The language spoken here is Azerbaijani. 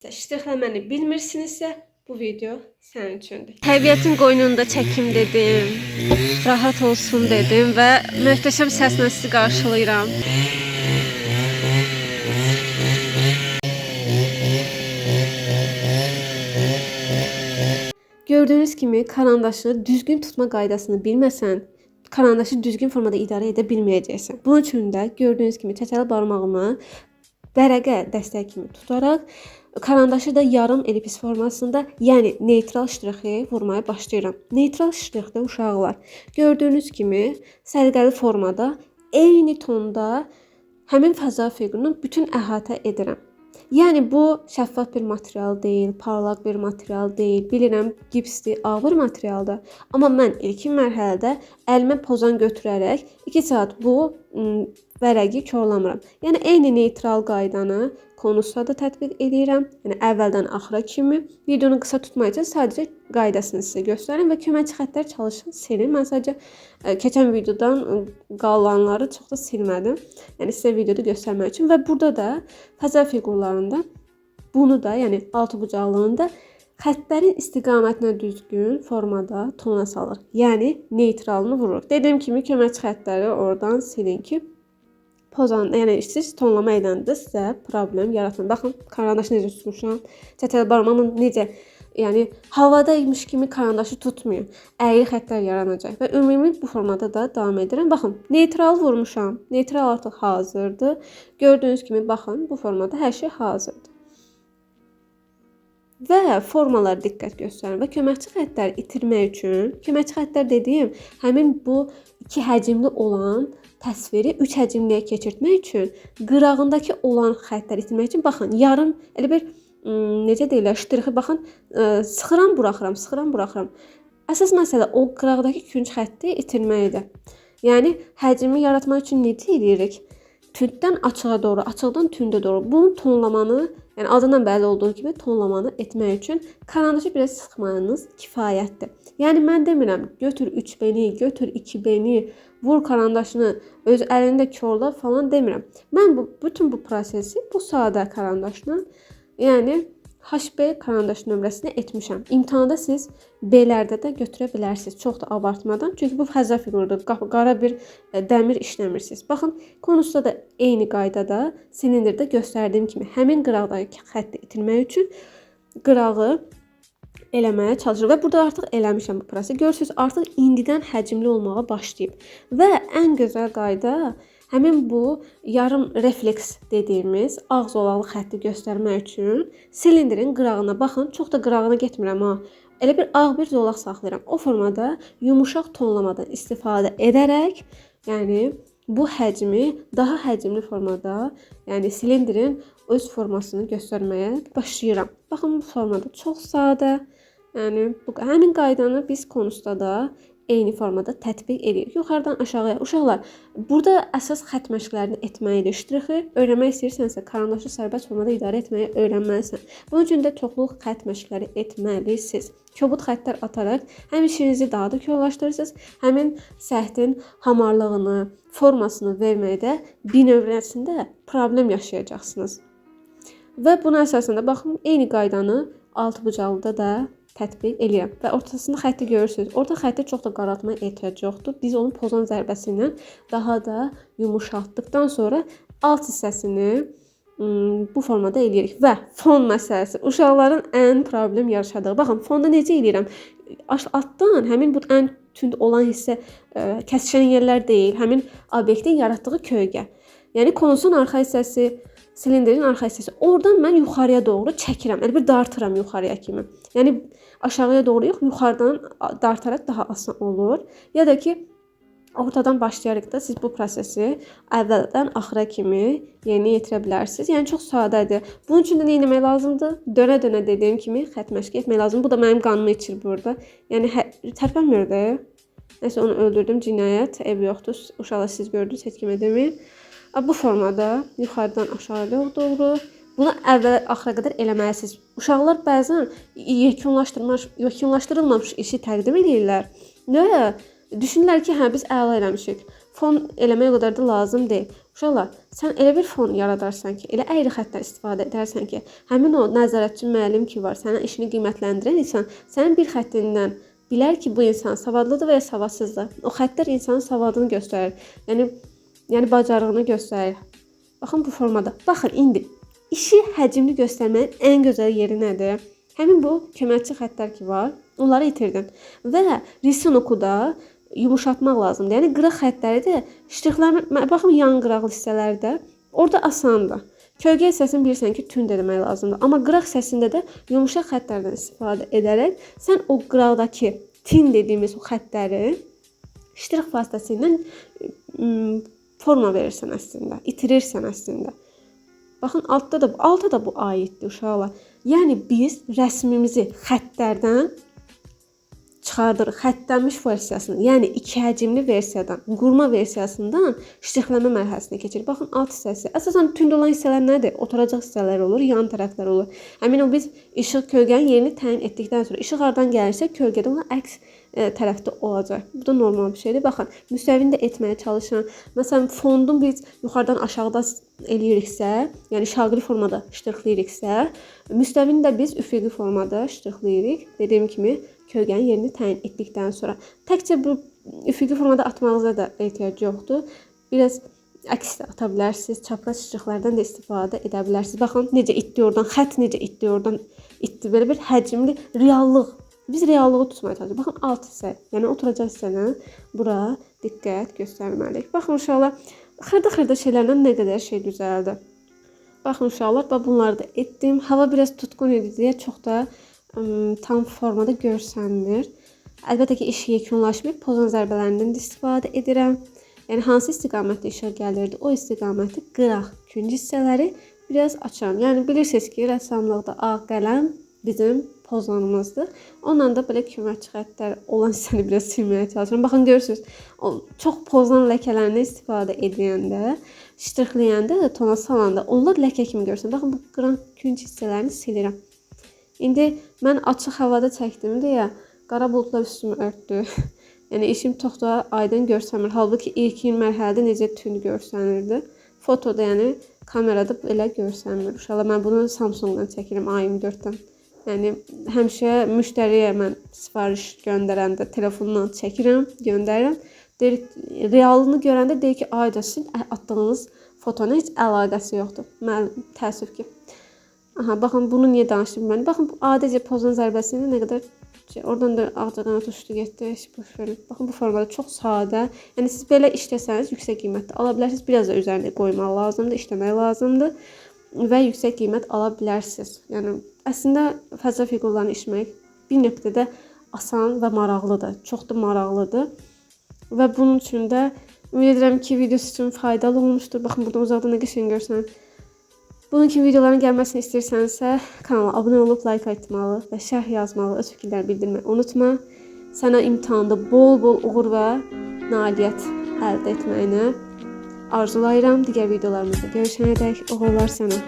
Ştrixləməni bilmirsinizsə, bu video sənin üçündür. Təbiətin qoynunda çəkim dedim, rahat olsun dedim və möhtəşəm səslə sizi qarşılayıram. Gördüyünüz kimi karandaşı düzgün tutma qaydasını bilməsən, karandaşı düzgün formada idarə edə bilməyəcəksən. Bunun üçün də gördüyünüz kimi çətəli barmağımı vərəqə dəstək kimi tutaraq karandaşı da yarım ellips formasında, yəni neytral ştrixi vurmaya başlayıram. Neytral ştrixdə uşaqlar gördüyünüz kimi səliqəli formada eyni tonda həmin fəza fiqurunu bütün əhatə edirəm. Yəni bu şəffaf bir material deyil, parlaq bir material deyil. Bilirəm, gipsdir, ağır materialdır. Amma mən ilkin mərhələdə əlimə pozan götürərək 2 saat bu vərəqi korlamıram. Yəni eyni neytral qaydanı konusda da tətbiq edirəm. Yəni əvvəldən axıra kimi videonu qısa tutmaq üçün sadəcə qaydasını sizə göstərim və köməkçi xəttlər çalışın silin. Mən sadəcə keçən videodan qalanları çox da silmədim. Yəni sizə videoda göstərmək üçün və burada da fəza fiqurlarında bunu da, yəni altıbucaqlığında xəttlərin istiqamətinə düzgün formada tona salır. Yəni neytralını vururuq. Dediyim kimi köməkçi xəttləri oradan silin ki, pozan, yəni siz tonlama edəndə sizə problem yaratmır. Baxın, karandaşı necə tutmuşam, çətəli barmağımın necə, yəni havadaymış kimi karandaşı tutmuyor. Əyri xəttlər yaranacaq və ümumi bu formada da davam edirəm. Baxın, neytral vurmuşam. Neytral artıq hazırdır. Gördüyünüz kimi baxın, bu formada hər şey hazırdır. Və formalara diqqət göstərin və köməkçi xəttləri itirmək üçün, köməkçi xəttlər dediyim, həmin bu 2 həcmli olan təsviri 3 həcmliyə keçirtmək üçün, qırağındakı olan xəttləri itirmək üçün, baxın, yarım, elə bir, necə deyirlər, ştrixi, baxın, sıxıram, buraxıram. Əsas məsələ o qırağdakı künc xətti itirməkdir. Yəni, həcmi yaratmaq üçün necə edirik? Tünddən açığa doğru, açıqdan tündə doğru. Bunun tonlamanı, yəni adından bəlli olduğu kimi tonlamanı etmək üçün karandaşı biraz sıxmanız kifayətdir. Yəni mən demirəm, götür 3 beni, götür 2 beni, vur karandaşını, öz əlində korla falan demirəm. Mən bütün bu prosesi bu sadə karandaşla, yəni HB karandaş nömrəsini etmişəm. İmtahanda siz B-lərdə də götürə bilərsiniz. Çox da abartmadan. Çünki bu fəza fiqurudur. Qara bir dəmir işləmirsiniz. Baxın, konusda da eyni qaydada silindirdə göstərdiyim kimi həmin qıraqdakı xətti itirmək üçün qırağı eləməyə çalışır. Və burada artıq eləmişəm bu prosesi. Görürsünüz, artıq indidən həcmli olmağa başlayıb. Və ən gözəl qayda həmin bu yarım refleks dediyimiz ağ zolalı xətti göstərmək üçün silindirin qırağına baxın. Çox da qırağına getmirəm ha. Elə bir ağ bir zolaq saxlayıram. O formada yumuşaq tonlamadan istifadə edərək, yəni bu həcmi daha həcmli formada, yəni silindirin öz formasını göstərməyə başlayıram. Baxın, bu formada çox sadə. Yəni həmin qaydanı biz konusda da eyni formada tətbiq edirik. Yuxarıdan aşağıya. Uşaqlar, burada əsas xətt məşqlərini etməlidir. Ştrixi öyrənmək istəyirsənsə, karandaşı sərbəst formada idarə etməyi öyrənməlisən. Bunun üçün də çoxlu xətt məşqləri etməlisiniz. Kobud xəttlər ataraq həm işinizi daha da korlaşdırırsınız, həmin səhtin hamarlığını, formasını verməkdə binövrəsində problem yaşayacaqsınız. Və buna əsasında baxın, eyni qaydanı altıbucaqlıda da tətbiq eləyirəm. Və ortasında xətti görürsünüz. Orta xətti çox da qaraltmaya ehtiyac yoxdur. Biz onu pozan zərbəsi ilə daha da yumuşaltdıqdan sonra alt hissəsini bu formada eləyirik. Və fon məsələsi. Uşaqların ən problem yaşadığı. Baxın, fonda necə eləyirəm? Altdan həmin bu ən tünd olan hissə kəsişən yerlər deyil. Həmin obyektin yaratdığı kölgə. Yəni konusun arxa hissəsi, silindirin arxa hissəsi. Oradan mən yuxarıya doğru çəkirəm. Elə bir dartıram yuxarıya kimi. Yəni aşağıya doğru yox, yuxarıdan dartaraq daha asan olur. Ya da ki, ortadan başlayaraq da siz bu prosesi əvvəldən axıra kimi yerinə yetirə bilərsiniz. Yəni çox sadədir. Bunun üçün də nə etmək lazımdır? Dönə-dönə dediyim kimi xətt məşq etmək lazımdır. Bu da mənim qanımı içir burada. Yəni tərpənmir də. Nəsə onu öldürdüm, cinayət, ev yoxdur. Uşaqlar siz gördünüz, heç kimə deməyin. Bu formada yuxarıdan aşağıya doğru bunu əvvəl axıra qədər eləməlisiniz. Uşaqlar bəzən yekunlaşdırılmamış işi təqdim edirlər və düşünürlər ki, hə biz əla eləmişik. fon eləmək o qədər də lazım deyil. Uşaqlar, sən elə bir fon yaradarsan ki, elə əyri xəttlər istifadə edərsən ki, həmin o nəzarətçi müəllim ki var, sənin işini qiymətləndirən insan sənin bir xəttindən bilər ki, bu insan savadlıdır və ya savadsızdır. O xəttlər insanın savadını göstərir. Yəni bacarığını göstərir. Baxın bu formada. Baxın indi işi həcmli göstərməyin ən gözəl yeri nədir? Həmin bu köməkçi xəttlər ki var, onları itirdin. Və risin okuda yumuşatmaq lazımdır. Yəni qırıq xəttləri də ştrixlərin, baxın yan qıraqlı hissələrdə orada asandır. Kölgə hissəsini bilirsən ki, tünd etmək lazımdır. Amma qıraq hissəsində də yumşaq xəttlərdən istifadə edərək sən o qıraqdakı tin dediyimiz o xəttləri ştrix vasitəsilə forma verirsən əslində, itirirsən əslində. Baxın altta da bu aiddir uşaqlar. Yəni biz rəsmimizi xəttlərdən çıxardırıq. Xəttənmiş versiyasını, yəni 2 həcmli versiyadan, qurma versiyasından ştrixləmə mərhələsinə keçir. Baxın alt hissəsi. Əsasən tünd olan hissələr nədir? Oturacaq hissələr olur, yan tərəflər olur. Həmin o biz işıq kölgənin yerini təyin etdikdən sonra işıq hardan gəlirsə, kölgədə ona əks tərəfdə olacaq. Bu da normal bir şeydir. Baxın, müstəvini də etməyə çalışın. Məsələn, fondun biz yuxarıdan aşağıda eləyiriksə, yəni şaqli formada ştrixləyiriksə, müstəvini də biz üfüqi formada ştrixləyirik. Dediyim kimi, kölgənin yerini təyin etdikdən sonra. Təkcə bu üfüqi formada atmağınıza da ehtiyac yoxdur. Biraz əks də ata bilərsiniz. Çapraz ştrixlərdən də istifadə edə bilərsiniz. Baxın, necə itdi oradan, xətt necə itdi oradan, itdi. Belə bir həcmli reallıq. Biz reallığı tutmaya çalışırıq. Baxın, alt hissə, yəni oturacaq hissənə bura diqqət göstərməliyik. Baxın, uşaqlar, xırda şeylərlə nə qədər şey düzəldi. Baxın, uşaqlar, bunları da etdim. Hava biraz tutqun idi deyə çox da tam formada görsənmir. Əlbəttə ki, iş yekunlaşmayıb, pozan zərbələrindən də istifadə edirəm. Yəni, hansı istiqamətdə işıq gəlirdi, o istiqaməti qıraq, künc hissələri biraz açıram. Yəni, bilirsiniz ki, rəssamlıqda ağ qələm bizim pozanımızdır. Onunla da belə köməkçi xəttlər olan hissəni biraz silməyə çalışıram. Baxın, görürsünüz, çox pozan ləkələrini istifadə edəndə, ştrixləyəndə, tona salanda, onlar ləkə kimi görürsən. Baxın, bu qıran künc hissələrini silirəm. İndi mən açıq havada çəkdim deyə qara buludlar üstümü örtdü. Yəni işim çox da aydın görsənmir. Halbuki ilkin mərhələdə necə tünd görsənirdi. Fotoda, yəni kamerada elə görsənmir. Uşaqlar, mən bunu Samsungdan çəkirəm, A24-dən. Yəni həmişə müştəriyə mən sifariş göndərəndə telefondan çəkirəm, göndərirəm. Deyir, reallığını görəndə deyir ki, ayda sizin atdığınız fotona heç əlaqəsi yoxdur. Mən təəssüf ki. Aha, baxın, bunu niyə danışdım mən? Baxın, adicə pozan zərbəsində nə qədər oradan da ağcaqanad uçdu getdi. Baxın, bu formada çox sadə. Yəni siz belə işləsəniz yüksək qiymətdə ala bilərsiniz. Biraz da üzərinə qoymaq lazımdır, işləmək lazımdır və yüksək qiymət ala bilərsiniz. Yəni əslində fəzə fiqurlarını işləmək bir nöqtədə asan və maraqlıdır. Çox da maraqlıdır. Və bunun üçün də ümid edirəm ki, videosu üçün faydalı olmuşdur. Baxın, burada uzaqdan nə qəşəng görsən. Bunun kimi videoların gəlməsini istəyirsənsə, kanala abunə olub like etməli və şərh yazmalı, öz fikirlərini bildirməyi unutma. Sənə imtahanda bol-bol uğur və nailiyyət əldə etməyini arzulayıram. Digər videolarımızda görüşənədək uğurlar sənə.